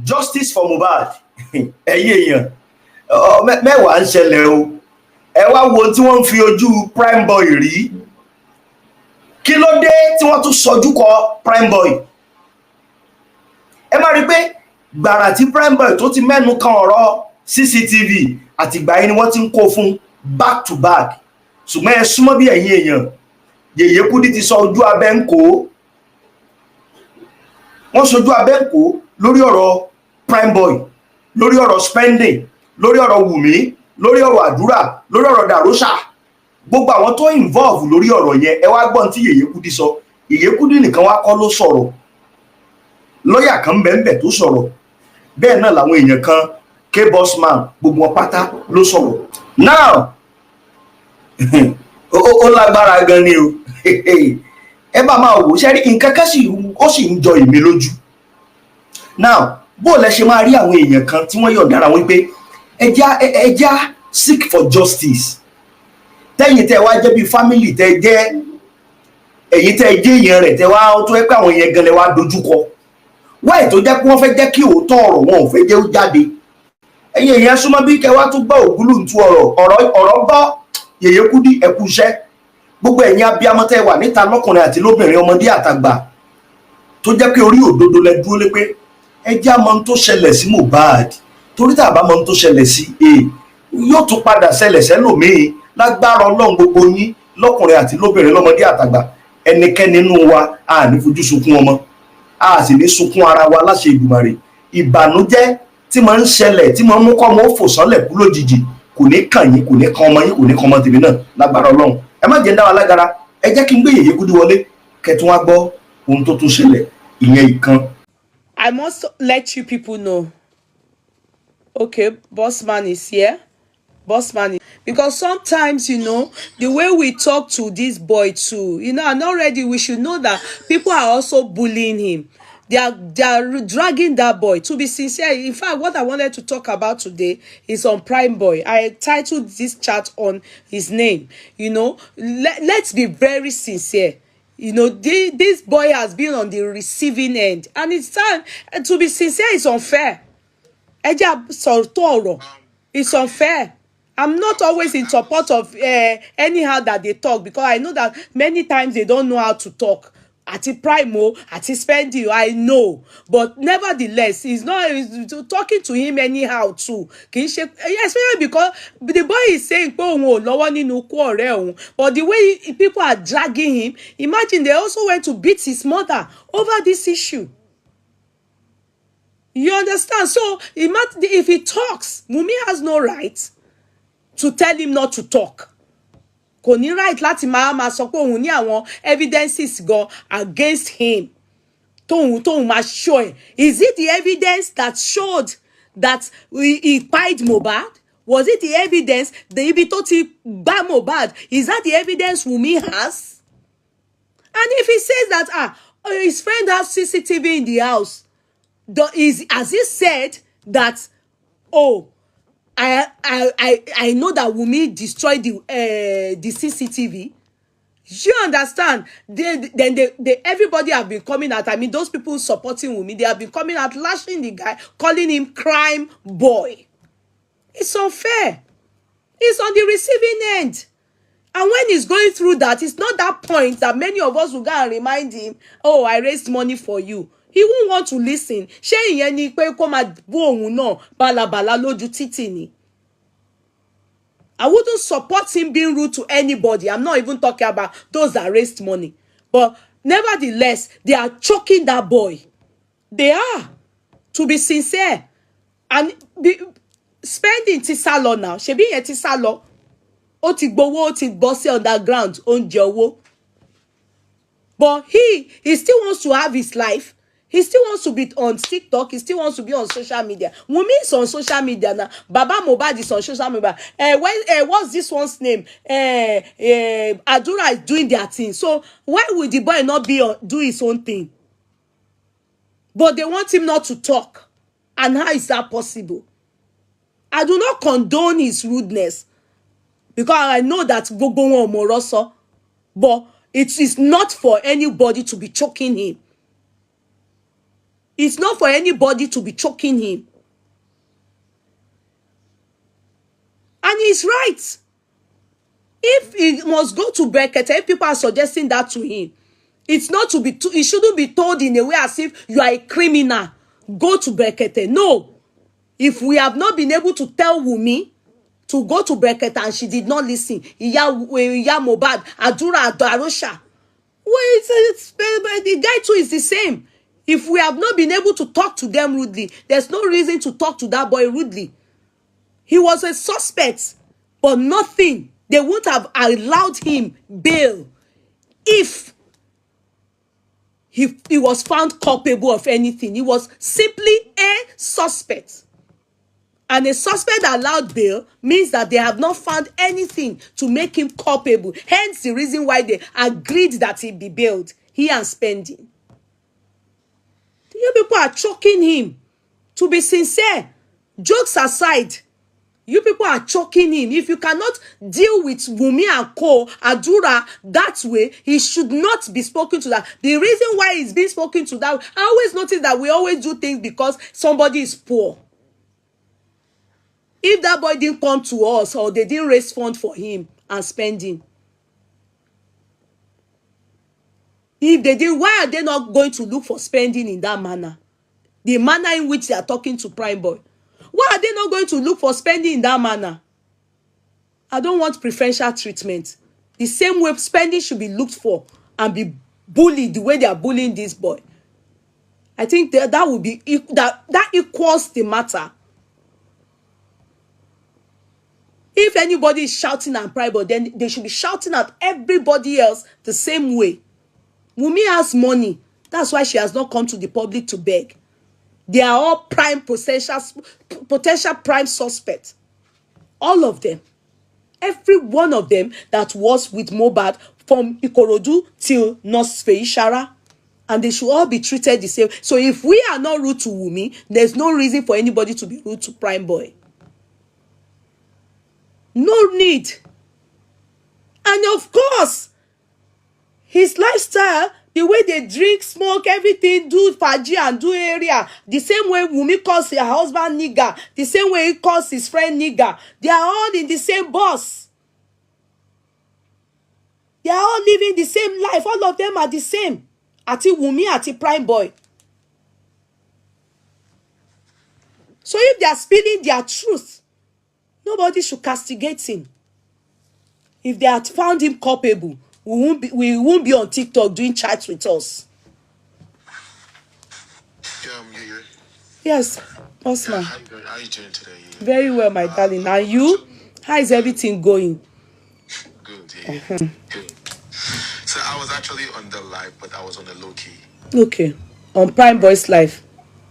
justice for Mohbad. Ẹ̀yin èèyàn mẹ́wàá ń ṣẹlẹ̀ o. Ẹ wá wo tí wọ́n ń fi ojú Primeboy rí. Kí ló dé tí wọ́n tún sọjú kọ Primeboy? Ẹ máa rí pé gbàrà tí Primeboy tó ti mẹ́nu kan ọ̀rọ̀ CCTV àtìgbà yìí ni wọ́n ti ń kó fún back to back. Ṣùgbọ́n ẹ súnmọ́ bí ẹ̀yin èèyàn, Yeye Kudi ti sọ ojú abẹ́ ń kó. Wọ́n sojú abẹ́ ń kó lórí ọ̀rọ̀ Primeboy, lórí ọ̀rọ̀ spending, lórí ọ̀rọ̀ Wunmi, lórí ọ̀rọ̀ àdúrà, lórí ọ̀rọ̀ dàrósà. Gbogbo àwọn tó involve lórí ọ̀rọ̀ yẹn, ẹ wá gbọ́n tí Yeye Kudi sọ. Yeye Kudi nìkan wá kọ́ ló sọ̀rọ̀. Lọ́yà kan bẹ́ẹ̀ tó sọ̀rọ̀. Bẹ́ẹ̀ náà làwọn èèyàn kan, K-Bossman, gbogbo wọn pátá ló sọ̀rọ̀. Now, ó lágbára gan ni o. Ẹ bá máa wò ṣẹ́rí nǹkan kan ó sì ń jọ èmi lójú. Now, bó lẹ ṣe máa rí àwọn èèyàn kan tí wọ́n yọ̀ǹda ara wọn pé ẹja seek for justice. Tẹ́yìn tẹ́ wá jẹ́ bí family tẹ́ jẹ́ ẹ̀yin tẹ́ jẹ́ èèyàn rẹ̀ tẹ́ wá tó ẹ́ pé àwọn èèyàn gan lẹ wá dojúkọ. Wáyé tó jẹ́ pé wọ́n fẹ́ jẹ́ kí òótọ́ ọ̀rọ̀ wọn ò fẹ́ jẹ́ ó jáde. Ẹ̀yin èèyàn súnmọ́ bí kẹ́ wá tún gbọ́ ògúlùntú ọ̀rọ̀ bọ́ Yeye Kudi ẹ̀kú iṣẹ́. Gbogbo ẹ̀yin abiyamọ tẹ́ wà níta lọ́kùnrin àti lóbìnrin, ọmọdé àtàgbà, tó jẹ́ pé orí òdodo lẹ dúró lé pé ẹjẹ́ àmọ́ ohun tó ṣẹlẹ̀ sí Mohbad, torí tá a bá mọ ohun tó ṣẹlẹ̀ sí yóò tún padà ṣẹlẹ̀ sẹ́lòmíì. Lágbára Ọlọ́run gbogbo yín lọ́kùnrin àti lóbìnrin, lọ́mọdé àtàgbà, ẹnikẹ́ni nínú wa a ní fojú sunkún ọmọ, a sì ní sunkún ara wa láṣẹ Ìdùmarè. Ìbànújẹ́ tí máa ń ṣẹlẹ̀ tí máa ń mú kọ́ ọmọ ó fò sánlẹ̀ kú lójijì kò ní kàn yín, kò ní kan ọmọ yín, kò ní kan ọmọ tèmi náà lágbára Ọlọ́run. Ẹ má jẹ́ ń dá wa lágara, ẹ jẹ́ kí n gbé Yeye Kudi wọlé kẹ́tún wá gbọ́ ohun tó tún ṣẹlẹ̀ ìyẹn ìkan. I must let you people know. Okay, Bossman is here. Bossman, because sometimes, you know, the way we talk to this boy too, you know, and already we should know that people are also bullying him. They are dragging that boy. To be sincere, in fact, what I wanted to talk about today is on Primeboy. I titled this chat on his name. You know, let's be very sincere. You know, this boy has been on the receiving end, and it's time to be sincere. It's unfair. It's unfair. I'm not always in support of anyhow that they talk, because I know that many times they don't know how to talk. Ati Primo, ati Spendi, I know, but nevertheless, he's talking to him anyhow too. Especially because the boy is saying, but the way people are dragging him, imagine they also went to beat his mother over this issue. You understand? So if he talks, Wunmi has no right to tell him not to talk. Kò ní right láti máa sọ pé òun ní àwọn evidences go against him. Tóun máa show ẹ̀. Is it the evidence that showed that he pied Mohbad? Was it the evidence the ibi tó ti gbá Mohbad? Is that the evidence Wunmi has? And if he says that his friend has CCTV in the house, has he said that, oh, I know that Wunmi destroyed the CCTV? You understand? Then everybody have been coming out. I mean, those people supporting Wunmi, they have been coming out, lashing the guy, calling him crime boy. It's unfair. He's on the receiving end. And when he's going through that, it's not that point that many of us will go and remind him, oh, I raised money for you. He won't want to listen. Ṣé ìyẹn ni pé kó máa bú òun náà bálabàla lójú títì ni? I wouldn't support him being rude to anybody. I'm not even talking about those that raised money. But nevertheless, they are choking that boy. They are. To be sincere. And spending ti sá lọ now. Ṣebí yẹn ti sá lọ. Ó ti gbowó, ó ti bọ́ sí underground, ó ń jẹ owó. But he still wants to have his life. He still wants to be on TikTok. He still wants to be on social media. Wunmi is on social media now. Baba Mohbad is on social media. What's this one's name? Adura is doing their thing. So why would the boy not do his own thing? But they want him not to talk. And how is that possible? I do not condone his rudeness, because I know that gbogbo wọn moroso. But it is not for anybody to be choking him. It's not for anybody to be choking him. And he's right. If he must go to Brekete, if people are suggesting that to him, it's not to be, it shouldn't be told in a way as if you are a criminal. Go to Brekete. No. If we have not been able to tell Wunmi to go to Brekete and she did not listen, Iya Mohbad, Adura Adarosha. Well, the guy too is the same. If we have not been able to talk to them rudely, there's no reason to talk to that boy rudely. He was a suspect, but nothing. They wouldn't have allowed him bail if he was found culpable of anything. He was simply a suspect. And a suspect allowed bail means that they have not found anything to make him culpable. Hence the reason why they agreed that he be bailed. He and Spending. You people are choking him. To be sincere, jokes aside, you people are choking him. If you cannot deal with Wunmi and Co, Adura that way, he should not be spoken to that. The reason why he's being spoken to that, I always notice that we always do things because somebody is poor. If that boy didn't come to us or they didn't raise funds for him and Spending, if they did, why are they not going to look for Spending in that manner? The manner in which they are talking to Primeboy. Why are they not going to look for Spending in that manner? I don't want preferential treatment. The same way Spending should be looked for and be bullied the way they are bullying this boy. I think that would be that equals the matter. If anybody is shouting at Primeboy, then they should be shouting at everybody else the same way. Wunmi has money. That's why she has not come to the public to beg. They are all potential prime suspects. All of them. Every one of them that was with Mohbad from Ikorodu till North Feishara. And they should all be treated the same. So if we are not rude to Wunmi, there's no reason for anybody to be rude to Primeboy. No need. And of course, his lifestyle, the way they drink, smoke, everything, do faji and do area, the same way Wunmi calls her husband nigger, the same way he calls his friend nigger, they are all in the same bus. They are all living the same life. All of them are the same. Ati Wunmi, ati Primeboy. So if they are spilling their truth, nobody should castigate him. If they had found him culpable, we won't be on TikTok doing chats with us. Yeye. Yes, Osman. How are you doing today? Yeye? Very well, my darling. And you? How is everything going? Good, yeah. Good. So I was actually on the live, but I was on the low key. Okay. On Primeboy's live.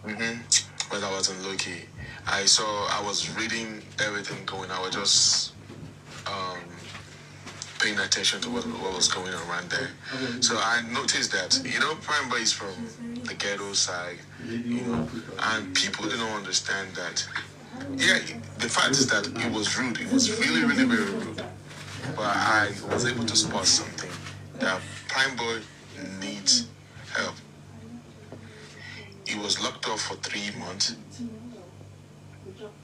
But I was on low key. I was reading everything going. I was just paying attention to what was going on around there. So I noticed that, Primeboy is from the ghetto side, and people didn't understand that. Yeah, the fact is that it was rude. It was really, really very rude. But I was able to spot something, that Primeboy needs help. He was locked up for 3 months.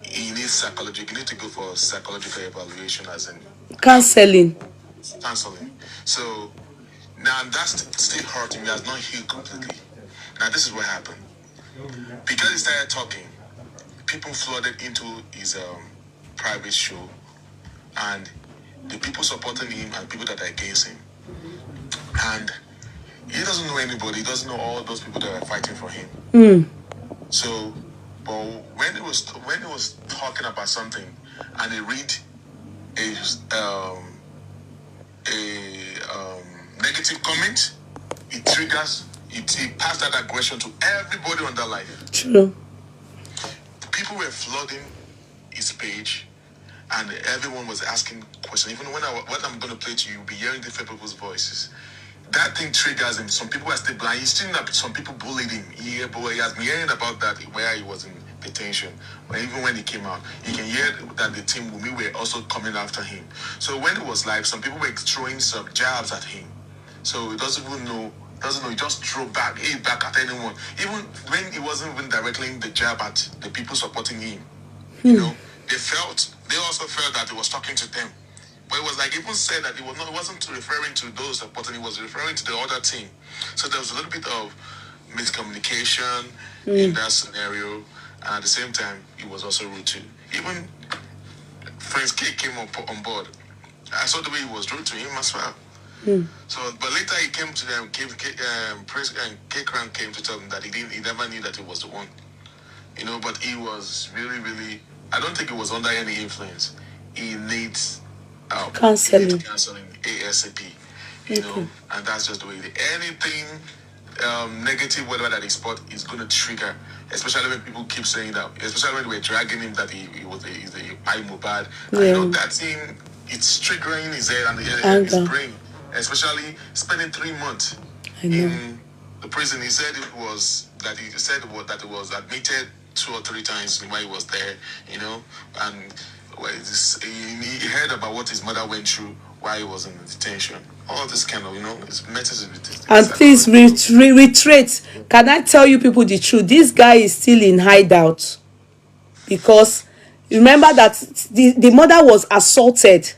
He needs psychology. You need to go for psychological evaluation, as in Counseling. So now that's still hurting. He has not healed completely. Now this is what happened. Because he started talking, people flooded into his private show, and the people supporting him and people that are against him. And he doesn't know anybody. He doesn't know all those people that are fighting for him. So, but when he was talking about something, and he read a negative comment, it triggers. It passed that aggression to everybody on that live. True. People were flooding his page, and everyone was asking questions. Even when what I'm going to play to you, you'll be hearing different people's voices. That thing triggers him. Some people are still blind. He's still not. Some people bullied him. He has been hearing about that where he was in detention. But even when he came out, you can hear that the team Wunmi were also coming after him. So when it was live, some people were throwing some jabs at him. So he doesn't even know doesn't know. He just throw back at anyone. Even when he wasn't even directly the jab at the people supporting him. You know, they also felt that he was talking to them. But it was like even said that it wasn't referring to those supporting, he was referring to the other team. So there was a little bit of miscommunication in that scenario. And at the same time, he was also rude too. Even Prince K came on board. I saw the way he was rude to him as well. So, but later he came to them. Prince K Crown came to tell them that he never knew that he was the one. You know, but he was really, really. I don't think he was under any influence. He needs counseling ASAP. You know, and that's just the way. Anything negative, whatever that he spot, is going to trigger. Especially when people keep saying that. Especially when we're dragging him that he's a Mohbad. Yeah. I know that thing. It's triggering his head and his brain. Especially spending 3 months in the prison. He said it was admitted 2 or 3 times while he was there, you know, and he heard about what his mother went through while he was in detention. All this kind of, you know, it's messes with this. And please reiterate. Can I tell you people the truth? This guy is still in hideout because remember that the mother was assaulted.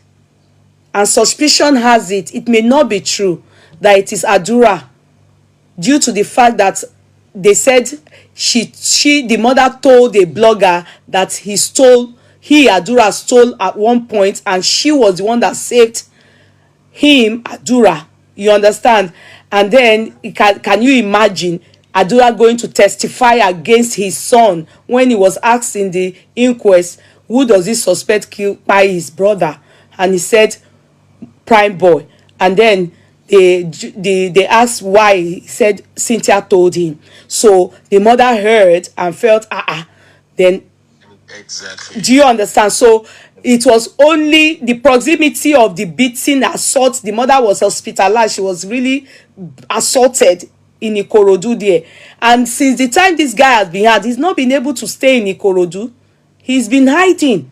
And suspicion has it may not be true that it is Adura, due to the fact that they said the mother told a blogger that Adura stole at one point, and she was the one that saved him, Adura. You understand? And then can you imagine Adura going to testify against his son when he was asked in the inquest, who does he suspect killed by his brother? And he said Primeboy. And then they asked why. He said Cynthia told him. So the mother heard and felt then exactly. Do you understand? So it was only the proximity of the beating, assault. The mother was hospitalized. She was really assaulted in Ikorodu there. And since the time this guy has been had, he's not been able to stay in Ikorodu. He's been hiding.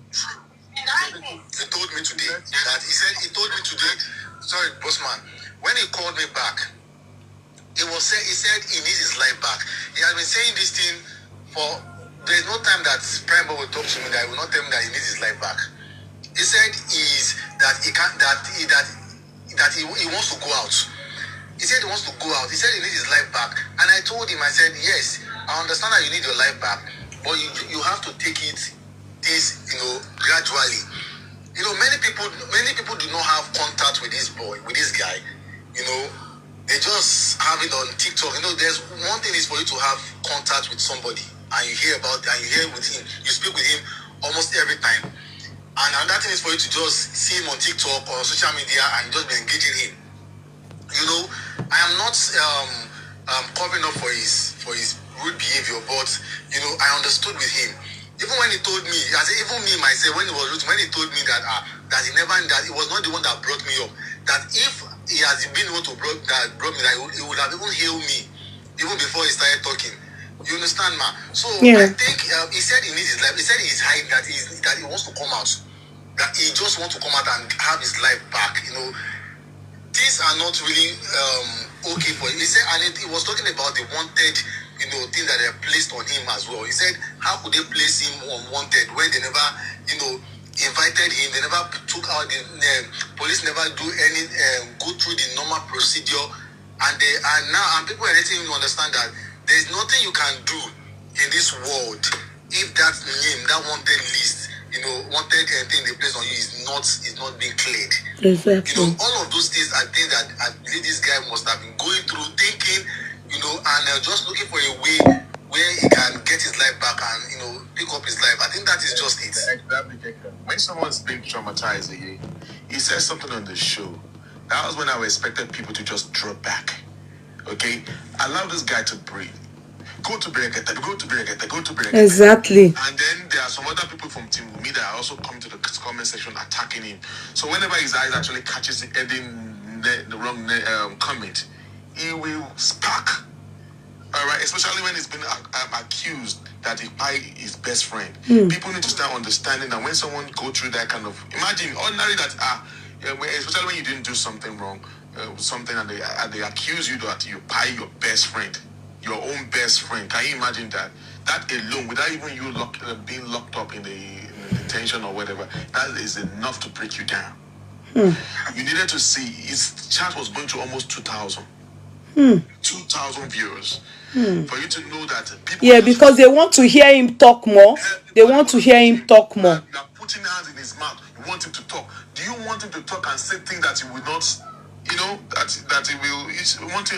He told me today that he told me today, sorry, bossman, when he called me back, he said he needs his life back. He has been saying this thing for, there's no time that Primeboy will talk to me that I will not tell him that he needs his life back. He said he wants to go out. He said he wants to go out. He said he needs his life back. And I told him, I said, yes, I understand that you need your life back, but you have to take this, you know, gradually. You know, many people do not have contact with this boy, with this guy. You know, they just have it on TikTok. You know, there's one thing is for you to have contact with somebody and you hear with him, you speak with him almost every time. And another thing is for you to just see him on TikTok or social media and just be engaging him. You know, I am not covering up for his rude behavior, but you know, I understood with him. Even when he told me, even me myself, when he was rude, when he told me that that he was not the one that brought me up, that if he has been the one to brought me, that he would have even hailed me even before he started talking. You understand, ma? So yeah. I think he said he needs his life. He said he's hiding, that he wants to come out, that he just wants to come out and have his life back. You know, things are not really okay for him. He said, and he was talking about the wanted, you know, things that are placed on him as well. He said, how could they place him on wanted when they never, you know, invited him? They never took out the police, never do any go through the normal procedure, and people are letting him understand that there's nothing you can do in this world if that name, that wanted list, you know, wanted thing they place on you is not being cleared. Exactly. You know, all of those things are things that I believe this guy must have been going through, thinking, you know, and just looking for a way where he can get his life back and, you know, pick up his life. I think that is just it. Exactly. When someone's been traumatized, he says something on the show. That was when I expected people to just drop back. Okay? Allow this guy to breathe. Go to Berekete, go to Berekete, go to Berekete. Exactly. And then there are some other people from Team Wunmi that are also coming to the comment section attacking him. So whenever his eyes actually catches the wrong comment, he will spark. Alright, especially when he's been accused that he by his best friend. People need to start understanding that when someone go through that kind of, imagine ordinary that especially when you didn't do something wrong, something, and they accuse you that you buy your best friend, your own best friend. Can you imagine that? That alone, without even you being locked up in the detention or whatever, that is enough to break you down. You needed to see his chat was going to almost 2,000. 2,000 viewers. For you to know that people. Yeah, because they want to hear him talk more. They want to hear him talk more. You are putting hands in his mouth. You want him to talk. Do you want him to talk and say things that he will not, that he will? You want to.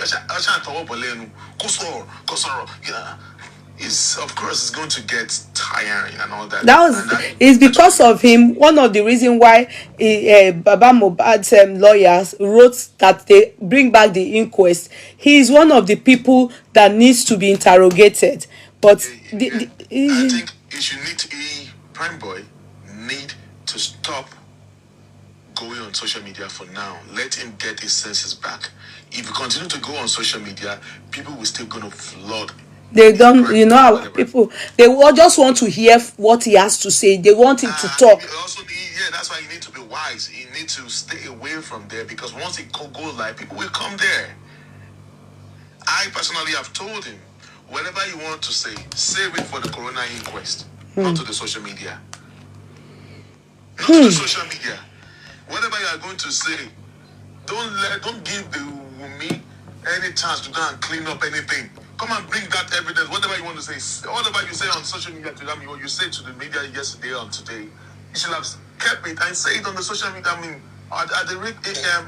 Yeah. Of course, it's going to get tiring and all that. It's because of him. One of the reasons why Baba Mohbad's lawyers wrote that they bring back the inquest. He is one of the people that needs to be interrogated. But I think Primeboy need to stop going on social media for now. Let him get his senses back. If you continue to go on social media, people will still going to flood. They don't, how people, they will just want to hear what he has to say. They want him to talk. That's why you need to be wise. You need to stay away from there, because once it goes live, people will come there. I personally have told him, whatever you want to say, save it for the corona inquest, not to the social media. Not to the social media. Whatever you are going to say, don't give the Wunmi any chance to go and clean up anything. Come and bring that evidence. Whatever you want to say, whatever you say on social media to them, you say to the media yesterday or today, you should have kept it and say it on the social media. I mean, at the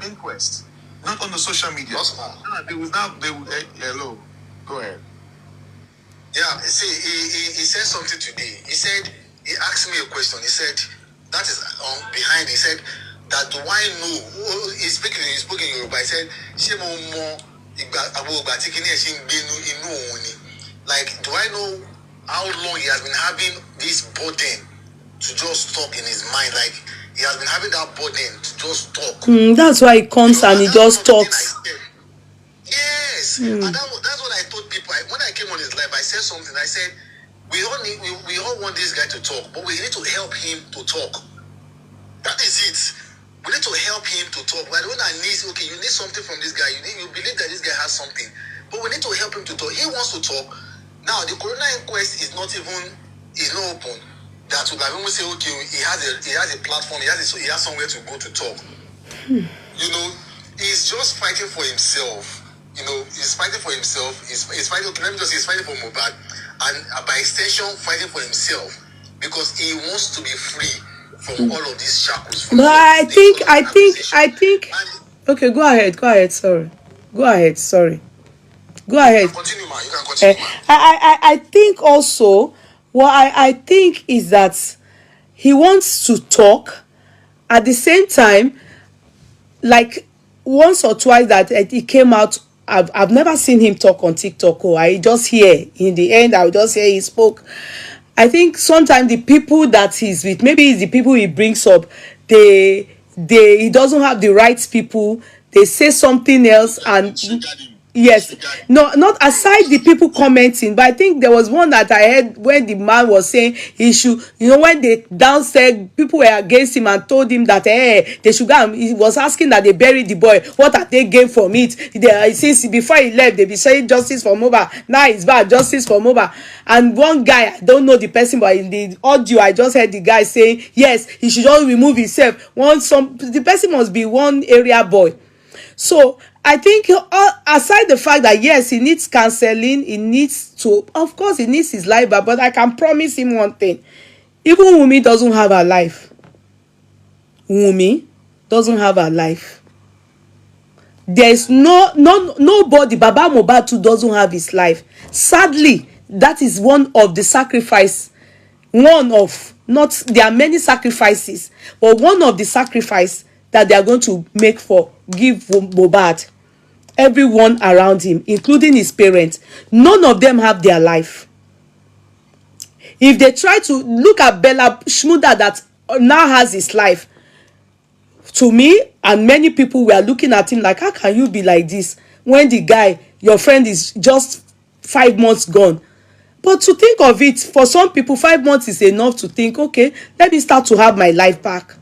inquest, not on the social media. Hello, go ahead. Yeah, see, he said something today. He asked me a question. He said, that is behind. He said, that do I know? He spoke in Yoruba. He said, like, do I know how long he has been having this burden to just talk in his mind? Like, he has been having that burden to just talk. That's why he comes and he just talks. Yes, and that's what I told people. When I came on his live, I said something. I said, we all want this guy to talk, but we need to help him to talk. That is it. We need to help him to talk. But when you need something from this guy. You believe that this guy has something, but we need to help him to talk. He wants to talk. Now the corona inquest is not open. That would have even say, okay, he has a platform. He has somewhere to go to talk. He's just fighting for himself. He's fighting for himself. He's fighting. Let me just say, he's fighting for Mohbad, and by extension, fighting for himself, because he wants to be free from all of these shackles. But I think. Okay, go ahead. Sorry. Go ahead. Continue, man. You can continue, man. I think also, what I think is that he wants to talk. At the same time, like once or twice that he came out, I've never seen him talk on TikTok. I just hear in the end. I just hear he spoke. I think sometimes the people that he's with, maybe it's the people he brings up, he doesn't have the right people. They say something else, and yes, no, not aside the people commenting, but I think there was one that I heard when the man was saying he should, when they downstairs people were against him and told him that they should go, and he was asking that they bury the boy. What are they gained from it? Since before he left, they be saying justice for Mohbad. Now it's bad, justice for Mohbad. And one guy, I don't know the person, but in the audio I just heard the guy saying yes, he should just remove himself. The person must be one area boy. So I think aside the fact that yes, he needs counseling, of course he needs his life back, but I can promise him one thing. Even Wunmi doesn't have her life. Wunmi doesn't have her life. There's nobody. Baba Mohbad too doesn't have his life. Sadly, that is one of the sacrifice. There are many sacrifices, but one of the sacrifice that they are going to make give Mohbad, everyone around him, including his parents, none of them have their life. If they try to look at Bella Shmurda that now has his life, to me and many people were looking at him like, how can you be like this when the guy, your friend, is just 5 months gone? But to think of it, for some people, 5 months is enough to think, okay, let me start to have my life back.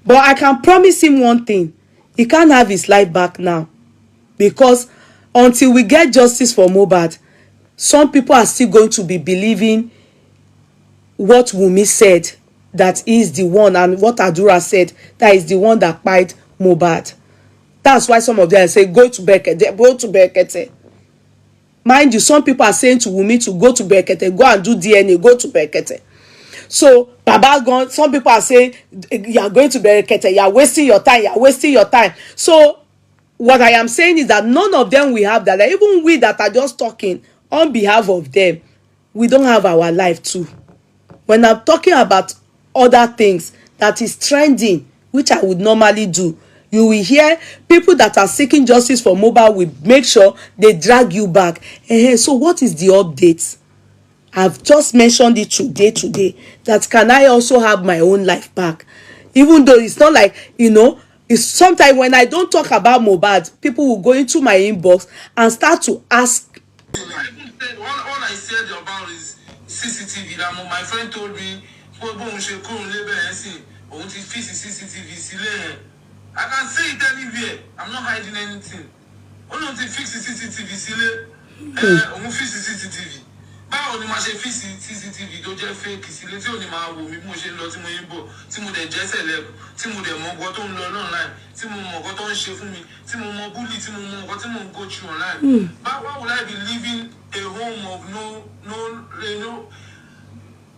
But I can promise him one thing. He can't have his life back now. because until we get justice for Mohbad, some people are still going to be believing what Wunmi said, that is the one, and what Adura said, that is the one that killed Mohbad. That's why some of them say go to Bekete, go to Bekete. Mind you, some people are saying to Wunmi to go to Bekete, go and do DNA, go to Bekete. So Baba gone, some people are saying you are going to Bekete, you are wasting your time, you are wasting your time. So what I am saying is that none of them will have that. Like, even we that are just talking on behalf of them, we don't have our life too. When I'm talking about other things that is trending, which I would normally do, you will hear people that are seeking justice for Mohbad will make sure they drag you back. So what is the update? I've just mentioned it today, that can I also have my own life back? Even though it's not like, it's sometimes when I don't talk about Mohbad, people will go into my inbox and start to ask. All I said about is CCTV. That my friend told me, CCTV. I can say it anywhere. I'm not hiding anything. Only to fix the CCTV. Fix the CCTV. Báwo ni máa ṣe fix CCTV tó jẹ́ fake sílé tí ò ní máa wò mí bí mo ṣe ń lọ tí mo ń bọ̀ tí mo dẹ̀ jẹ́ celeb tí mo dẹ̀ mọ nǹkan tó ń lọ online tí mo mọ nǹkan tó ń ṣe fún mi tí mo mọ bully tí mo mọ nǹkan tí mo ń go through online. Why would I be living a home of no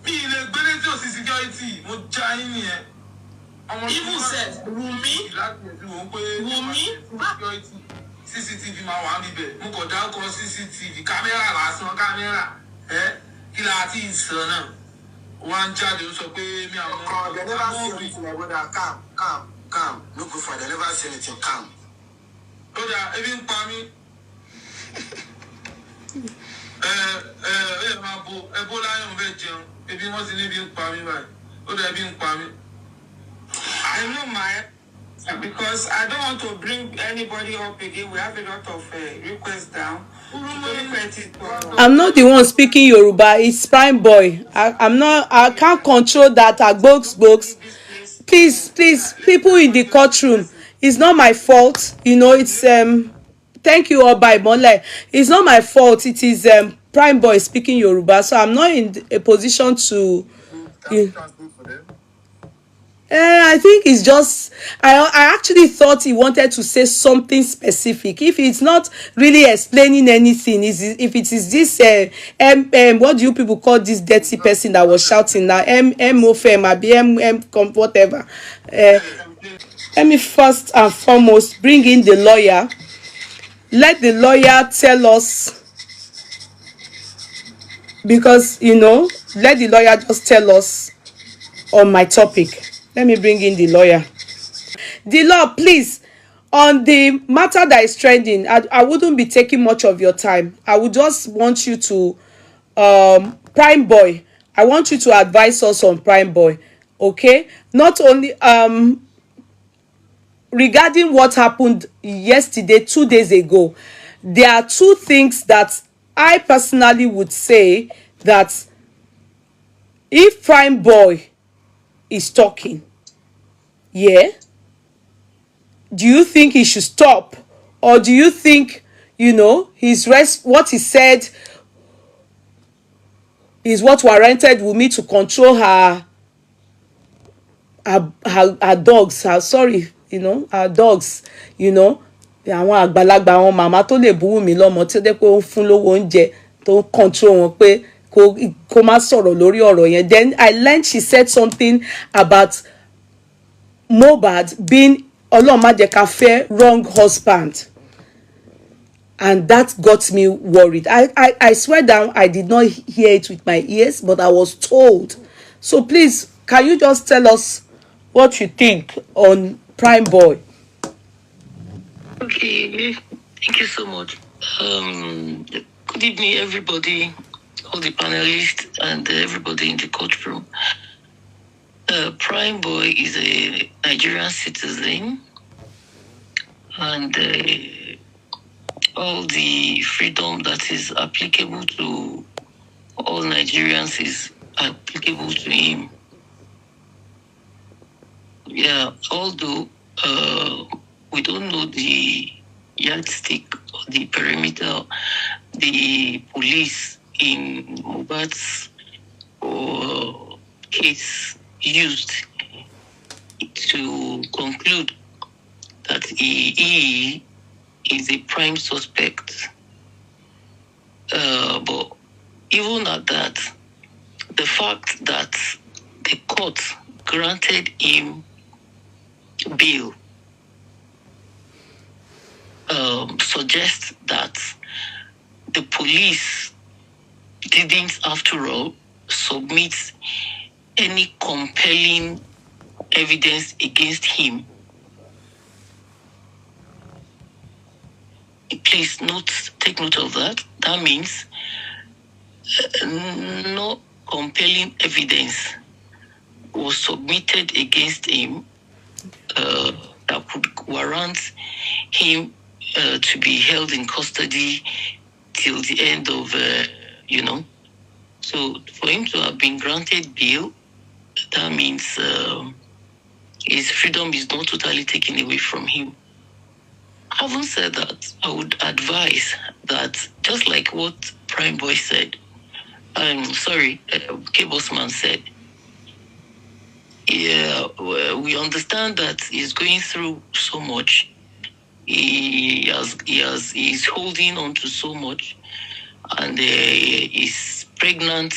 mi ilé gbélé tí ò sí security mo já yín nìyẹn. Even said Wunmi CCTV máa wà níbẹ̀ mo kàn dá ọkọ̀ CCTV kámẹ́rà lásán kámẹ́rà kí la ti sọ náà wọ́n jáde ó sọ pé mi àwọn they never see anything like that. Calm no go for they never see anything. Calm. Ó dà ebi ń pa mí máa bo ẹbó láyọ̀ ń fẹ́ jẹun ebi wọ́n ti ní ebi ń pa mí báyìí ó dà ebi ń pa mí. I know because I don't want to bring anybody up again. We have a lot of requests down. I'm not the one speaking Yoruba. It's Primeboy. I'm not. I can't control that. Books. Please, people in the courtroom. It's not my fault. It's Thank you, Oba Ibonle. It's not my fault. It is Primeboy speaking Yoruba, so I'm not in a position to. I think it's just I actually thought he wanted to say something specific. If it's not really explaining anything, if it is this what do you people call this dirty person that was shouting now? Whatever. Let me first and foremost bring in the lawyer. Let the lawyer tell us, because let the lawyer just tell us on my topic. Let me bring in the lawyer. The law, please, on the matter that is trending, I wouldn't be taking much of your time. I would just want you to, Primeboy, I want you to advise us on Primeboy, okay? Not only, regarding what happened yesterday, 2 days ago, there are two things that I personally would say that if Primeboy is talking, do you think he should stop, or do you think what he said is what warranted Wunmi to control her dogs, her dogs, àwọn àgbàlagbà àwọn màmá tó lè bú Wunmi lọ́mọ tí ó dé pé ó ń fún lówó oúnjẹ tó ń control wọn pé kó má sọ̀rọ̀ lórí ọ̀rọ̀ yẹn. Then I learned she said something about Mohbad being Ọlọ́run má jẹ́ ká fẹ́ wrong husband, and that got me worried. I swear down I did not hear it with my ears, but I was told. So please, can you just tell us what you think on Primeboy? Okay, thank you so much. Good evening, everybody, all the panelists and everybody in the courtroom. Primeboy is a Nigerian citizen, and all the freedom that is applicable to all Nigerians is applicable to him. Yeah, although we don't know the yardstick or the perimeter the police in Mohbad's case used to conclude that he is a prime suspect. But even at that, the fact that the court granted him bail suggests that the police didn't, after all, submit any compelling evidence against him. Please take note of that. That means no compelling evidence was submitted against him that could warrant him to be held in custody till the end of, So for him to have been granted bail, that means his freedom is not totally taken away from him. Having said that, I would advise that, just like what Primeboy said, K-Bossman said, we understand that he's going through so much. He's holding on to so much, and he's pregnant,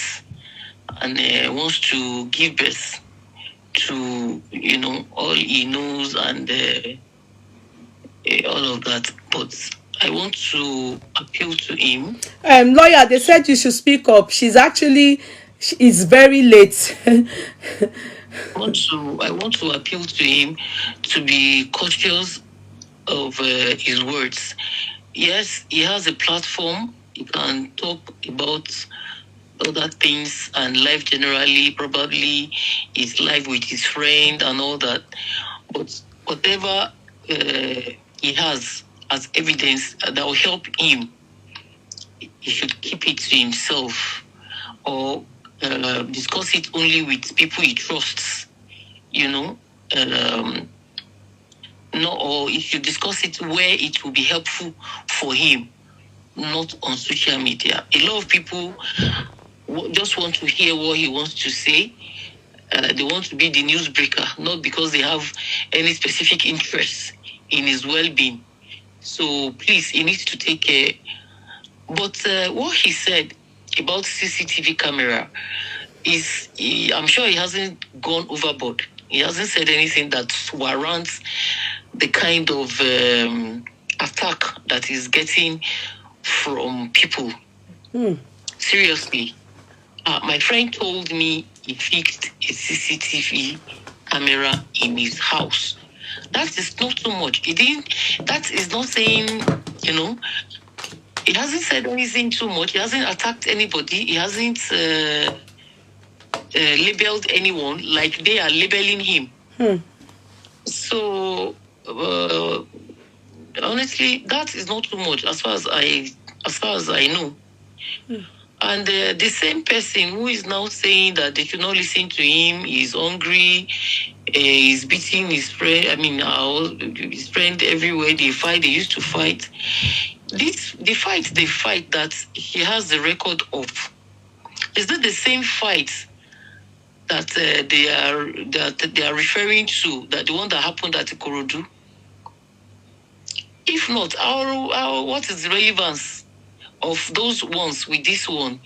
and wants to give birth to, all he knows and all of that. But I want to appeal to him. Lawyer, they said you should speak up. It's very late. I want to appeal to him to be cautious of his words. Yes, he has a platform. He can talk about other things and life generally, probably his life with his friend and all that. But whatever he has as evidence that will help him, he should keep it to himself, or discuss it only with people he trusts, or if you discuss it where it will be helpful for him, not on social media. A lot of people just want to hear what he wants to say. They want to be the newsbreaker, not because they have any specific interest in his well-being. So please, he needs to take care. But what he said about CCTV camera is, I'm sure he hasn't gone overboard. He hasn't said anything that warrants the kind of attack that he's getting from people. Seriously. My friend told me he fixed a CCTV camera in his house. That is not too much. That is not saying, he hasn't said anything too much. He hasn't attacked anybody. He hasn't labeled anyone like they are labeling him. So, honestly, that is not too much as far as I know. And the same person who is now saying that they should not listen to him, he's hungry, he's beating his friend. His friend everywhere. They fight. They used to fight. The fight that he has the record of, is that the same fight that they are referring to, that the one that happened at Ikorodu? If not, what is the relevance of those ones with this one?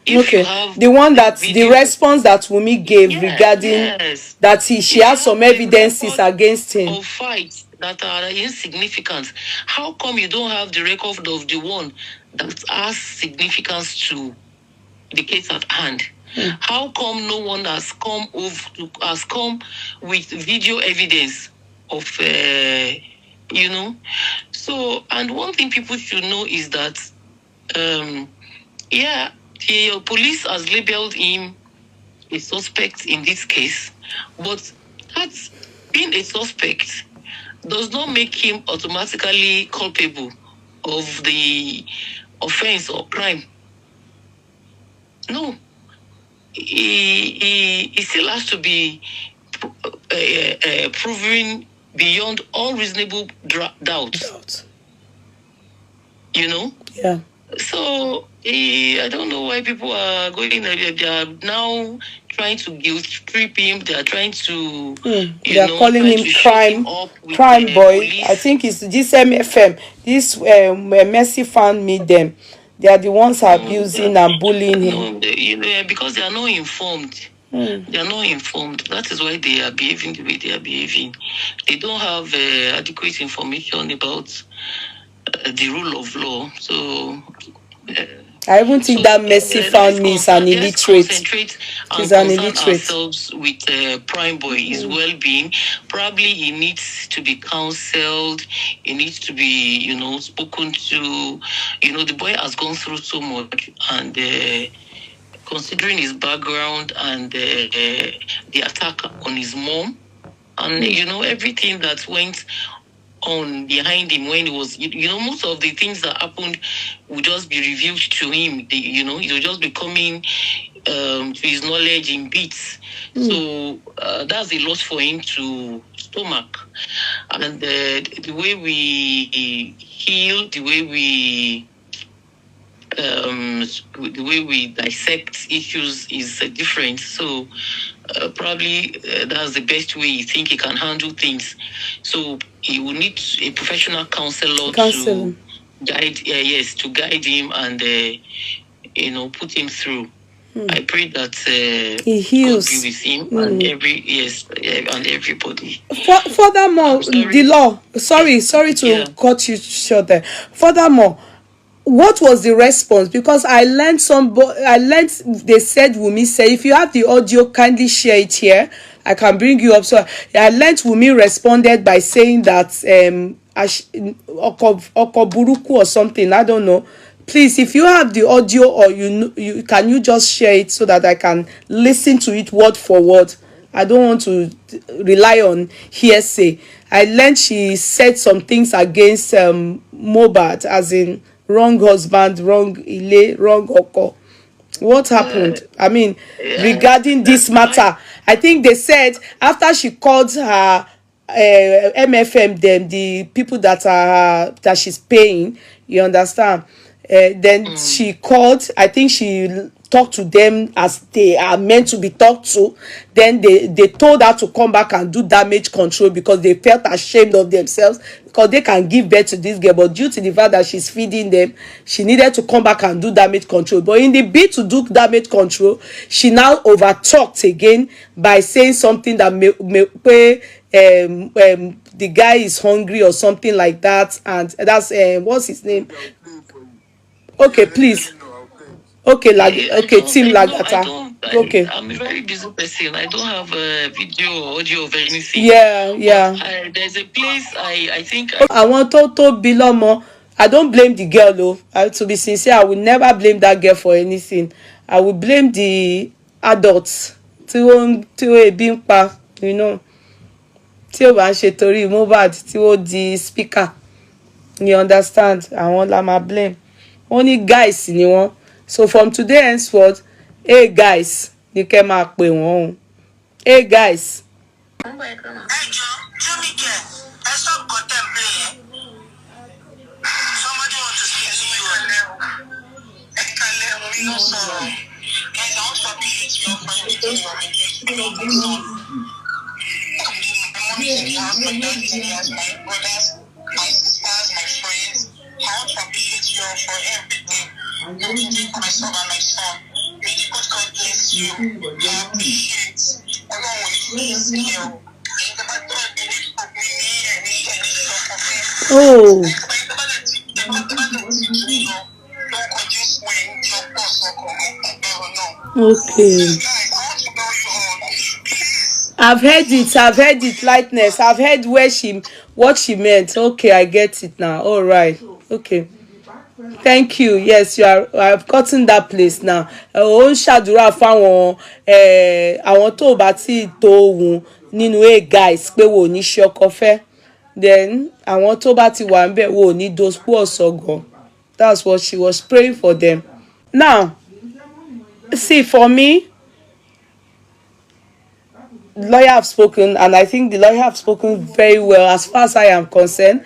If you have the one that the response that Wunmi gave regarding that she has some evidences against him of fights that are insignificant, how come you don't have the record of the one that has significance to the case at hand? How come no one has come with video evidence of So, and one thing people should know is that the police has labeled him a suspect in this case, but that's being a suspect does not make him automatically culpable of the offense or crime. No. He still has to be proven beyond all reasonable doubt you know. Yeah. So I don't know why people are going. They are now trying to guilt trip him. They are trying to, They are calling trying him to shut him up with prime boy. police. I think it's this MFM, this Mercy found me them. They are the ones abusing and bullying him. No, because they are not informed. They are not informed. That is why they are behaving the way they are behaving. They don't have adequate information about the rule of law. So I even think that Mercy found me is an illiterate. She's an illiterate. Ourselves with Prime Boy, his well-being. Probably he needs to be counseled. He needs to be, spoken to. The boy has gone through so much, and considering his background and the attack on his mom, and everything that went on behind him when he was, most of the things that happened would just be revealed to him. It will just be coming to his knowledge in bits. So that's a lot for him to stomach. And the way we heal, the way we dissect issues is different. So probably that's the best way you think he can handle things. So he will need a professional counselor to guide, to guide him and put him through. I pray that he heals. God be with him and and everybody. Furthermore, the law. Sorry to cut you short there. Furthermore, what was the response? Because I learned they said Wunmi said, if you have the audio, kindly share it here. I can bring you up. So I learned Wunmi responded by saying that Okoburuku or something. I don't know. Please, if you have the audio or you can you just share it so that I can listen to it word for word. I don't want to rely on hearsay. I learned she said some things against Mohbad, as in wrong husband, wrong Ile, wrong Oko. What happened? I mean, regarding this matter, I think they said after she called her MFM, them the people that she's paying, you understand? Then she called. I think she talked to them as they are meant to be talked to. Then they told her to come back and do damage control because they felt ashamed of themselves because they can give birth to this girl, but due to the fact that she's feeding them, she needed to come back and do damage control. But in the bid to do damage control, she now overtalked again by saying something that the guy is hungry or something like that, and that's what's his name? Okay, please. Okay, Team Lagata. Okay. I'm a very busy person. I don't have a video or audio of anything. Yeah. There's a place I think. I want to Bilomo. I don't blame the girl though. To be sincere, I will never blame that girl for anything. I will blame the adults. Tí being pa, tí ó bá ṣe torí Mohbad tí ó di speaker. You understand? Àwọn la máa blame. Only guys ni wọ́n. So from today henceforth, hey guys, ni kẹ́ máa pè wọ́n. Hey guys. Hey Joe, Jimmy, stop contemplating. Somebody wants to speak to you. Guys, I want to appreciate your friend your engagement. My mom is in the house, my dad is in the house, my brothers, my sisters, my friends. I want to appreciate you for everything you did for myself and my son. May the God bless you. I appreciate everyone Oh. Okay. I've heard it, lightness. I've heard what she meant. Okay, I get it now. All right. Okay. Thank you. Yes, I've gotten that place now. Ó ń ṣàdúrà fáwọn àwọn tó bá ti tó ohun nínú guys pé wò ní ṣọkọ fẹ́. Then àwọn tó bá ti wà ńbẹ̀ wò ní dospo ọ̀sọ̀gàn. That's what she was praying for them. Now, see, for me, the lawyer have spoken, and I think the lawyer have spoken very well as far as I am concerned.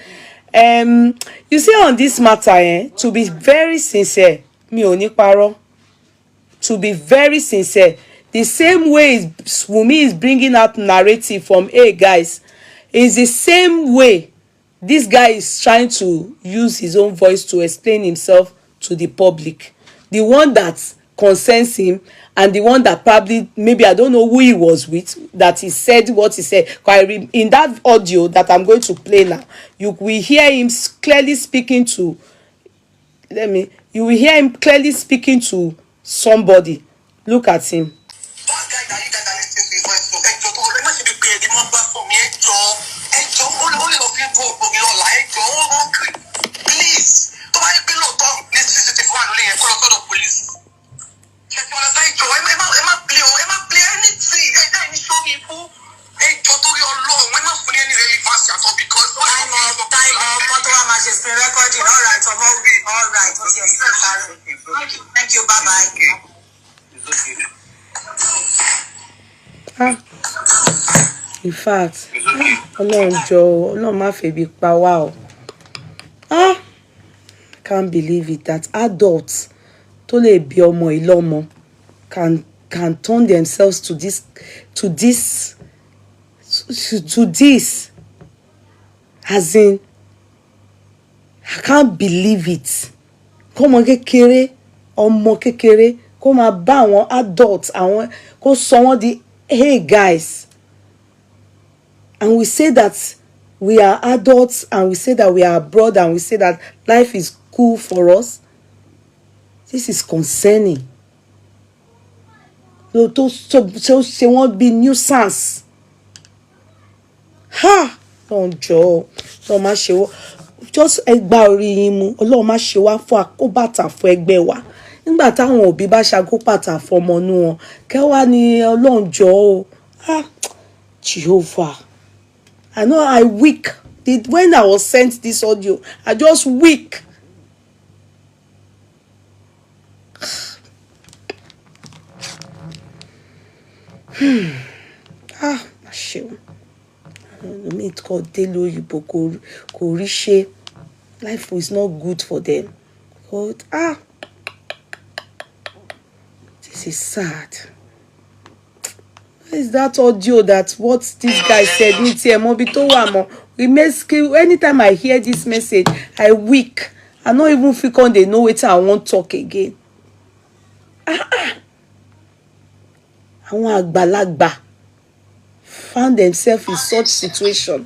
You see, on this matter, to be very sincere, mi ò ní parọ́. To be very sincere, the same way Wunmi is bringing out narrative from hey guys, is the same way this guy is trying to use his own voice to explain himself to the public, the one that concerns him and the one that probably, maybe I don't know who he was with, that he said what he said. In that audio that I'm going to play now, you will hear him clearly speaking to you will hear him clearly speaking to somebody. Look at him. That guy that you guys are listening to his voice, so ẹjọ́ tó lè má ṣe bí pé ẹ̀dí máa gbà fún mi ẹjọ́ ó lè lọ fi ń bọ̀ ògbómi lọ́la ẹjọ́ ó hungry please tó bá yẹ pé lóòótọ́ ní CCTV wà lórí yẹn kó lọ sọ́dọ̀ police. Ṣètì wọn lọ́sàn ẹjọ́ ẹ má play anything ẹ̀dá ẹni show me fún ẹjọ́ torí Ọlọ́run ẹ má fún ní any relevance at all because. Time ọkọ tó wà máa ṣe screen recording all right ọmọ wì all right ó ti ẹ̀ sí ìparí. Thank you bye bye. In fact, Ọlọ́run jọ̀ọ́, Ọlọ́run má febi pa wá o. Can't believe it that adults tó lè bí ọmọ ìlọ́mọ can turn themselves to this as in I can't believe it. Ọmọ kékeré kó máa bá àwọn adults àwọn kó sọ wọ́n di hey guys, and we say that we are adults and we say that we are abroad and we say that life is cool for us. This is concerning. So ṣe wọ́n bí nuisance. Don't jọ Ọlọ́run má ṣe wọ́n just ẹgbà orí yín mu. Ọlọ́run má ṣe wá fún àkóbàtà fún ẹgbẹ́ wa. Nígbà táwọn òbí bá ṣàkóbàtà fọmọ nú wọn kẹwàá ni Ọlọ́run jọ Jehovah. I know I weak. When I was sent this audio, I just weak. Ṣeun. Me it called Loju kò rí ṣe. Life is not good for them. God, this is sad. Where is that audio that what this guy said? Anytime I hear this message, I weak. I don't even feel on they know what I won't talk again. Àwọn àgbàlagbà found themselves in such situation.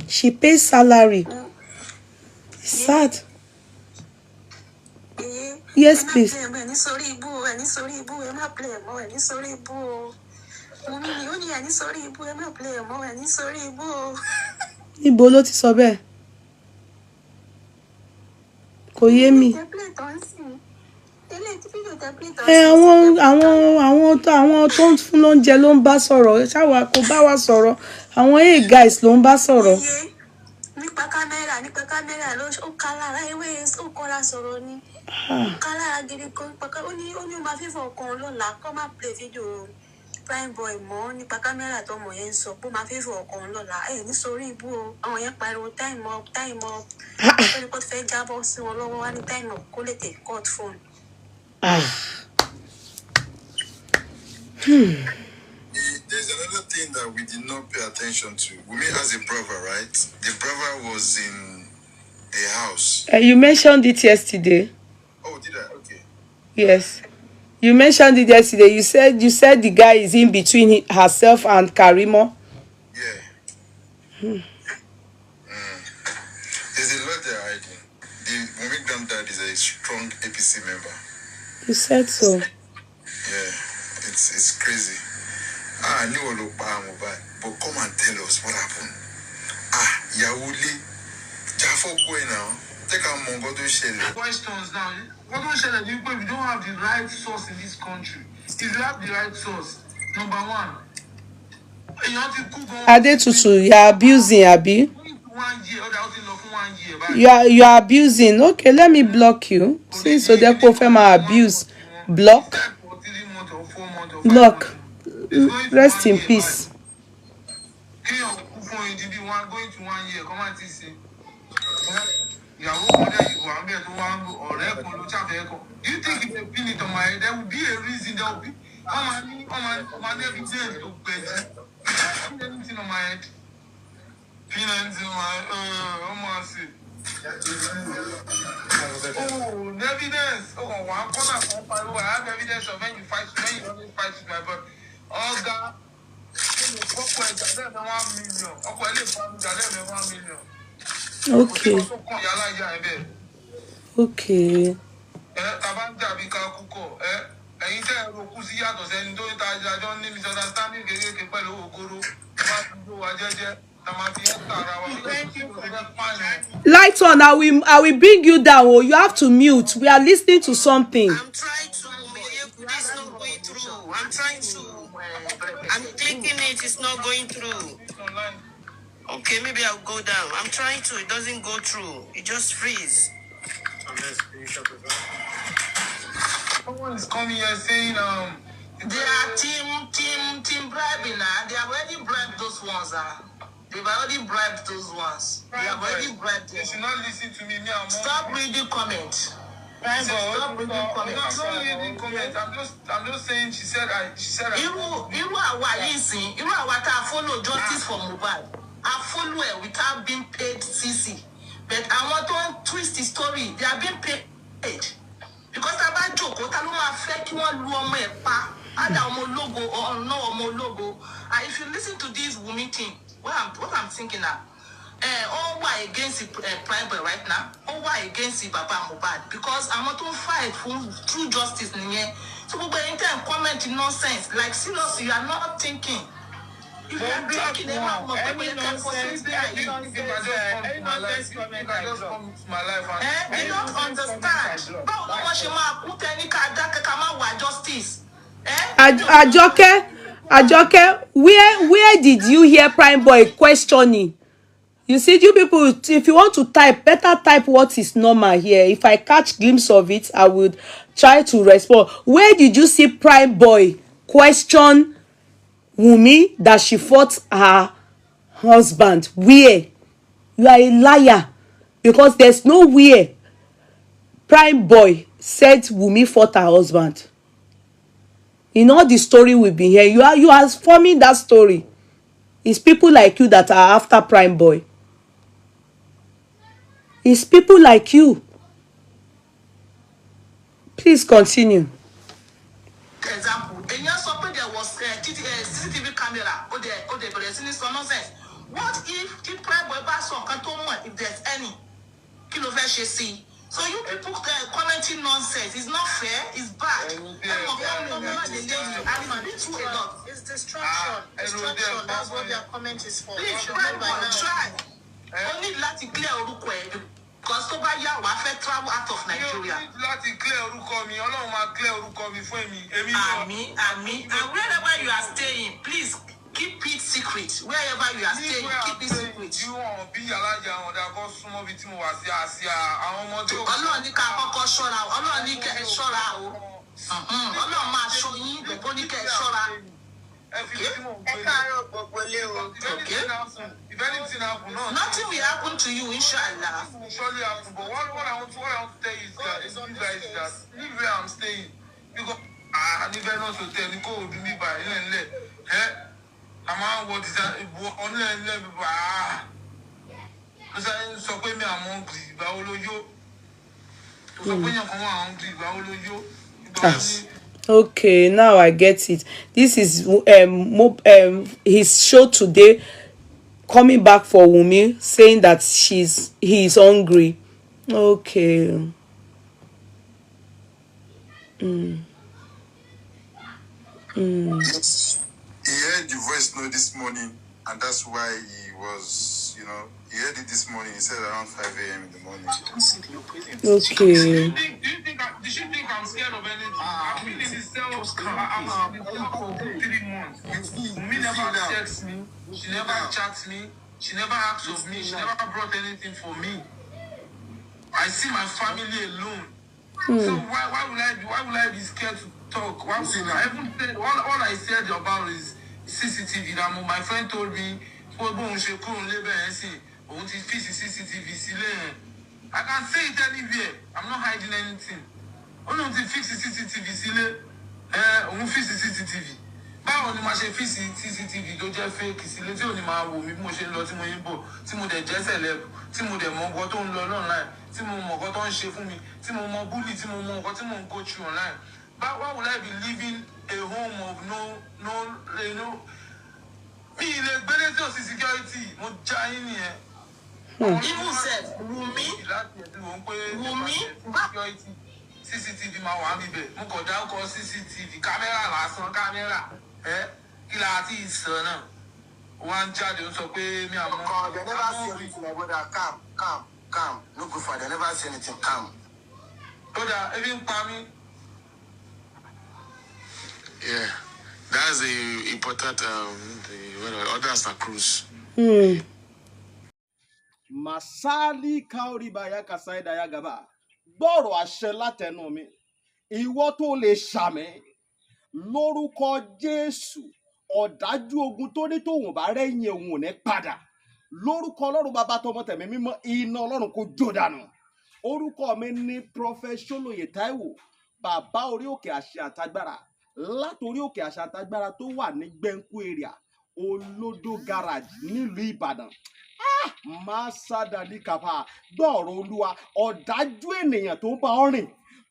She pays salary. It's sad. Yes, please. Ibo ló ti sọ bẹ́ẹ̀? Kò yé mi. Àwọn tó ń fún lóúnjẹ ló ń bá sọ̀rọ̀. Ṣáwa kò bá wa sọ̀rọ̀. Àwọn hey guys ló ń bá sọ̀rọ̀. Nípa kámẹ́rà ló ó kálá ewé ó kọ́ra sọ̀rọ̀ ni. Kálá gidi kan ó ní ó máa fífọ̀ kan lọ́la kó má play video Primeboy mọ́ nípa kámẹ́rà tó mọ̀ yẹn ń sọ pé ó máa fífọ̀ kan lọ́la ní sórí ibú o àwọn yẹn pariwo time up ó ní kó fẹ́ jábọ́ sí wọn lọ́wọ́ wá ní time up kó lè tẹ̀ cut phone. There's another thing that we did not pay attention to. Wunmi has a brother, right? The brother was in a house. You mentioned it yesterday. Oh, did I? Okay. Yes. You mentioned it yesterday. You said the guy is in between herself and Karimo. Yeah. There's a lot they're hiding. The Wunmi granddad is a strong APC member. You said so. Yeah, it's crazy. I knew all about Mohbad, but come and tell us what happened. Yawuli, Jafo Kwe now. Take a mongo to shell. Questions now. What don't share that we don't have the right source in this country. If you have the right source, number one, you have to cook on. Adetutu, you are abusing, Abi. 1 year, or that 1 year. You are abusing. Okay, let me block you. Since so they confirm my abuse. Block. Block. Rest in peace. going to 1 year. Come on, see. ìyàwó kan dẹ̀ ìwà ń bẹ̀ tó wá ń lò ọ̀rẹ́ kan ló ṣàfẹ́ kan. Do you think if they pin it on my head, there will be a reason, there will be ọmọ evidence tó gbẹ̀jú. Pin anything on my head. Pin anything on my head. Ọmọ àṣẹ. Oh, evidence. Oh, one corner from Palo. I have evidence of when you always fight with my brother. Ọ̀gá. Ọkọ̀ ẹ̀jà dẹ̀ mi 1 million. Ọkọ̀ ẹ̀lẹ́ family dẹ̀ mi 1 million. Okay. Okay. Light on, I will bring you down. Oh, you have to mute. We are listening to something. I'm trying to. It's not going through. I'm trying to. I'm clicking it. It's not going through. Okay, maybe I'll go down. I'm trying to. It doesn't go through. It just freeze. Someone is coming here saying They are team bribing. They have already bribed those ones. They've already bribed those ones. They have already bribed them. they should not listen to me. Stop reading comments. Stop reading comments. I'm not reading comments. I'm just saying she said Irú àwa yìí sìn, irú àwa tá a follow justice for Mohbad. I follow it without being paid CC. But I want to twist the story. They are being paid. Because about Joko, Taluma fake one woman pa. Ada omo logo or no omo logo. And if you listen to this Wunmi thing, what I'm thinking now, all why against the Primeboy right now, all why against the Baba Mohbad. Because I want to fight for true justice. So we can comment in nonsense. Like seriously, you are not thinking. If you are talking about any nonsense comment I just come to my life and they don't understand. Justice. Ajoke, where did you hear Primeboy questioning? You see, you people, if you want to type, better type what is normal here. If I catch glimpse of it, I would try to respond. Where did you see Primeboy question Wunmi that she fought her husband? Where? You are a liar, because there's nowhere Primeboy said Wunmi fought her husband. In all the story we've been here, you are forming that story. It's people like you that are after Primeboy. It's people like you. Please continue. Example, and you're suppose there was CCTV camera or the nonsense. What if the Primeboy basso can't if there's any kilo see? So you people commenting nonsense. It's not fair. It's bad. It's distraction. Distraction. That's what their comment is for. Please try. Only let it clear because so by ya we travel out of Nigeria. Let it clear Ọlọ́run máa clear orúkọ mi fún èmi. Àmín. And wherever you are staying, please keep it secret. Wherever you are staying, keep it secret. You won't be allowed to go small bit more as àwọn ọmọdé. Ọlọ́run ní ká kọ́kọ́ ṣọ́ra. Ọlọ́run ní kẹ́ ṣọ́ra o. Ọlọ́run máa ṣọ́ yín, gbogbo ní kẹ́ ṣọ́ra. If anything happens, nothing will happen to you, inshallah. It will surely happen. But what I want to tell you is that leave where I'm staying. Because I never know to tell you go to me by I'm what is that online level. Because I so pay me I'm hungry. But I will you. So when you come hungry, I will you. Okay, now I get it. This is his show today, coming back for Wunmi, saying that he is hungry. Okay. He heard the voice note this morning, and that's why he was, he heard it this morning. He said around 5 a.m. in the morning. Okay. Did she think I'm scared of anything? I've been in this cell for 3 months. Wunmi never texts me. She never chats me. She never asks of me. She never brought anything for me. I see my family alone. So why would I be scared to talk? I even said all I said about is CCTV. That my friend told me pé bóun ṣe kúrò lébẹ̀ yẹn sì òun ti fíìsì CCTV sílé yẹn. I can say it anywhere. I'm not hiding anything. Ó lóun ti fíìsì CCTV sílé. Òun fíìsì CCTV. Báwo ni màá ṣe fíìsì CCTV tó jẹ́ fake sílé tí ò ní máa wò mí bí mo ṣe ń lọ tí mo yín bọ̀ tí mo dẹ̀ jẹ́ celeb tí mo dẹ̀ mọ nǹkan tó ń lọ online tí mo mọ nǹkan tó ń ṣe fún mi tí mo mọ bully tí mo mọ nǹkan tí mo ń go through online. Why would I be living a home of no mi ilé gbélé tí ò sí security mo já yín nìyẹn. Even said Wunmi CCTV máa wà níbẹ̀ mo kàn dárúkọ CCTV kámẹ́rà lásán kámẹ́rà kí la ti sọ náà wọ́n á jáde ó sọ pé mi àmọ́. They never say anything, my brother. Calm. No good for. They never say anything. Calm. Brother, ebi ń pa mí. Yeah, that's the important. Others are cruise. Masali kauribaya kasaida ya gaba. Gbọ́rọ̀ àṣẹ látẹnu mi. Ìwọ tó lè ṣàmì lórúkọ Jésù. Ọ̀dájú ogun tó ní tòun bá rẹ́yìn òun ò ní padà. Lórúkọ Ọlọ́run bàbá tọmọ tẹ̀mí mímọ́ iná Ọlọ́run kò jó dànù. Orúkọ mi ní Prophet Ṣólóyè Táíwò, bàbá orí òkè àṣẹ àtagbára. Látorí òkè àṣẹ àtagbára tó wà ní Gbẹ̀ǹkú area, Olódó garage nílùú Ìbàdàn. Máṣádáni kàfà gbọ́ọ̀rọ̀ Olúwa ọ̀dájú ènìyàn tó bá ọ rìn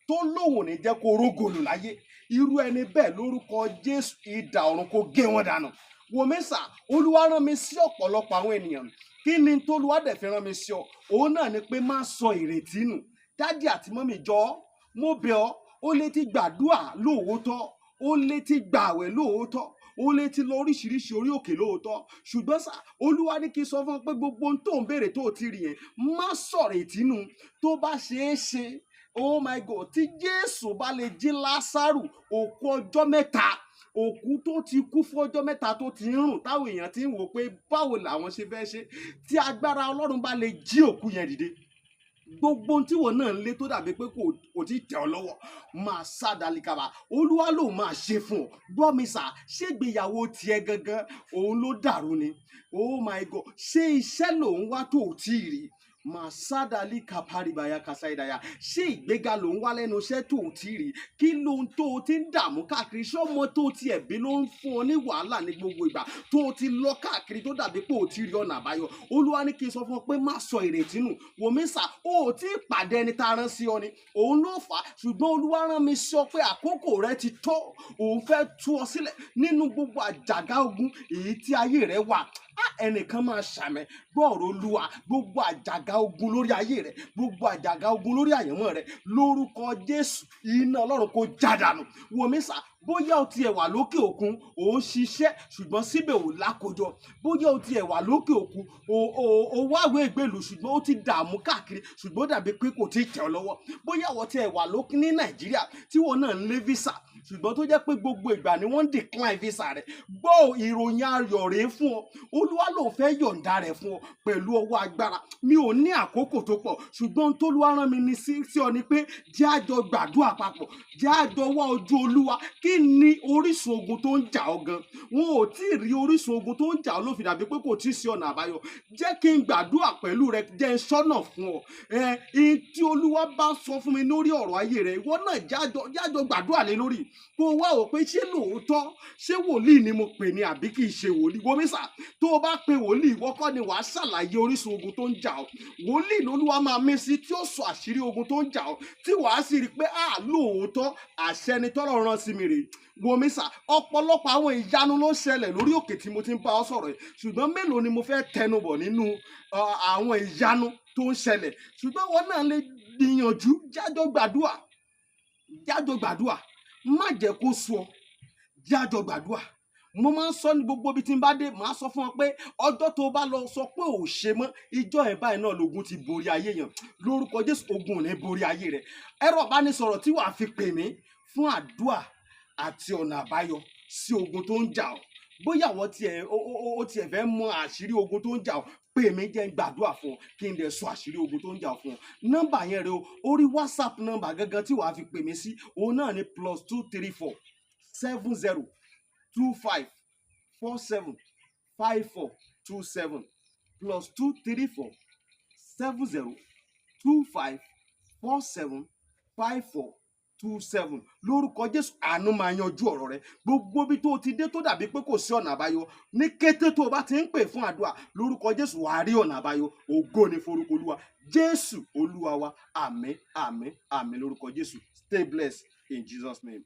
tó lóhùn ní jẹ́ kó rógòlù láyé. Irú ẹni bẹ́ẹ̀ lórúkọ Jésù idà ọ̀run kó gé wọn dànù. Wòmísà Olúwa rán mi sí ọ̀pọ̀lọpọ̀ àwọn ènìyàn. Kí ni t'Olúwa dẹ̀ fi rán mi sí ọ? Òun náà ni pé má sọ ìrètí nù. Dádì àti mọ́mì jọ̀ọ́, mo bẹ̀ ọ́, ó lè ti gbàdúrà lóòótọ́, ó lè ti gbààwẹ̀ lóòótọ́, ó lè ti lọ oríṣiríṣi orí òkè lóòótọ́. Ṣùgbọ́n sà, Olúwa ní kí n sọ fún ọ pé gbogbo ohun tó ń béèrè tó ti rí yẹn, má sọ̀rọ̀ ìrètí nù. Tó bá ṣeé ṣe, oh my God, tí Jésù bá lè jí Lásárù òkú ọjọ́ mẹ́ta, òkú tó ti kú fún ọjọ́ mẹ́ta tó ti ń rùn táwọn èèyàn ti ń wò pé báwo làwọn ṣe fẹ́ ṣe, tí agbára Ọlọ́run bá lè jí òkú yẹn dìde, gbogbo ohun tí wọn náà ń lé tó dàbí pé kò tí tẹ̀ ọ́ lọ́wọ́ máa sádàlíkàbà Olúwa ló máa ṣe fún ọ. Gbọ́ mi sà, ṣé ìgbéyàwó tiẹ̀ gangan òun ló dàrú ni? Oh my God, ṣé iṣẹ́ lòun wá tó ò tí ì rí? Màsádàlì kàpárìbàyà kàsáìdàyà, ṣé ìgbéga ló ń wá lẹ́nu iṣẹ́ tó ti rí? Kí ló ń tó o ti ń dààmú káàkiri? Ṣé ọmọ tó ti ẹ̀bí ló ń fún ọ ní wàhálà ní gbogbo ìgbà tó o ti lọ káàkiri tó dàbí pé o ti rí ọ̀nà àbáyọ? Olúwa ní kí n sọ fún ọ pé má sọ ìrètí nù. Wòmísà, o ò tí ì pàdé ẹni tá a rán sí ọ ni, òun ló fà á. Ṣùgbọ́n Olúwa rán mi sí ọ pé àkókò rẹ ti tó, òun fẹ́ tú ọ sílẹ̀ nínú gbogbo àjàgà ogun èyí tí ayé rẹ wà. Ẹnìkan máa ṣàmì gbọ́ọ̀rọ̀ Olúwa, gbogbo àjàgà ogun lórí ayé rẹ, gbogbo àjàgà ogun lórí àyànmọ́ rẹ, lórúkọ Jésù iná Ọlọ́run kó jádànù. Wòmísà, bóyá o tiẹ̀ wà lókè òkun ò ń ṣiṣẹ́ ṣùgbọ́n síbẹ̀ ò lákòjọ, bóyá o tiẹ̀ wà lókè òkun ò wáwé ìgbèlú ṣùgbọ́n ó ti dààmú káàkiri ṣùgbọ́n dàbí pé kò tí ì tẹ̀ ọ́ lọ́wọ́, bóyá o tiẹ̀ wà lókè ní Nàìjíríà tí wọn náà ń lé visa ṣùgbọ́n tó jẹ́ pé gbogbo ìgbà ni wọ́n ń decline visa rẹ̀. Gbọ́ ìròyìn ayọ̀ rèé fún ọ. Olúwa ló fẹ́ yọ̀ǹda rẹ̀ fún ọ pẹ̀lú ọwọ́ agbára. Mi ò ní àkókò tó pọ̀ ṣùgbọ́n t'Olúwa rán mi ní sí ọ ni pé jẹ́ a jọ gbàdúrà papọ̀, jẹ́ a jọ wá ojú Olúwa. Kí ni orísun ogun tó ń jà ọ́ gan? Wọn ò tí ì rí orísun ogun tó ń jà ọ́ ló fi dàbí pé kò tí ì sí ọ̀nà àbáyọ. Jẹ́ kí n gbàdúrà pẹ̀lú rẹ, jẹ́ n ṣọ́nà fún ọ. Tí Olúwa bá sọ fún mi lórí ọ̀rọ̀ ayé rẹ, ìwọ náà jájọ gbàdúrà lé lórí. Kó wá wò pé ṣé lóòótọ́ ṣé wòlíì ni mo pè ní àbí kì í ṣe wòlíì. Wòmísà, tó o bá pe wòlíì, ìwọ kọ́ ni wàá ṣàlàyé orísun ogun tó ń jà ọ́. Wòlíì lolúwa máa mí sí tí ó sọ àṣírí ogun tó ń jà ọ́, tí wàá sì rí i pé lóòótọ́ àṣẹ ni t'Ọlọ́run rán sí mi rèé. Wòmísà, ọ̀pọ̀lọpọ̀ àwọn ìyanu ló ń ṣẹlẹ̀ lórí òkè tí mo ti ń bá ọ sọ̀rọ̀ yìí, ṣùgbọ́n mélòó ni mo fẹ́ tẹnubọ̀ nínú àwọn ìyanu tó ń ṣẹlẹ̀? Ṣùgbọ́n wọn náà lè gbìyànjú jájọ gbàdúrà, má jẹ́ kó sú ọ, jájọ gbàdúrà. Mo máa ń sọ ní gbogbo ibi tí n bá dé, màá sọ fún ọ pé ọjọ́ tó bá lọ sọ pé ò ṣe mọ́, ìjọ ẹ̀ báyìí náà lógun ti borí ayé yẹn. Lórúkọ Jésù ogun ò ní borí ayé rẹ. Ẹ̀rọ ìbánisọ̀rọ̀ tí wàá fi pè mí fún àdúrà àti ọ̀nà àbáyọ sí ogun tó ń jà ọ́. Bóyá àwọn tiẹ̀ fẹ́ mọ àṣírí ogun tó ń jà ọ́, pè mí jẹ́ n gbàdúrà fún ọ kí n dẹ̀ sọ àṣírí ogun tó ń jà fún ọ. Nọ́mbà yẹn rẹ o, orí WhatsApp nọ́mbà gangan tí wàá fi pè mí sí, òun náà ni +234 70 25 47 54 27 plus 234 70 25 47 54 27 lórúkọ Jésù. Àánú máa yanjú ọ̀rọ̀ rẹ. Gbogbo bí tó ti dé tó dàbí pé kò sí ọ̀nà àbáyọ, ní kété tó o bá ti ń pè fún àdúrà lórúkọ Jésù, wàá rí ọ̀nà àbáyọ. Ògo ni forúkọ Olúwa. Jésù Olúwa wa. Àmín, àmín, àmín lórúkọ Jésù. Stay blessed in Jesus' name.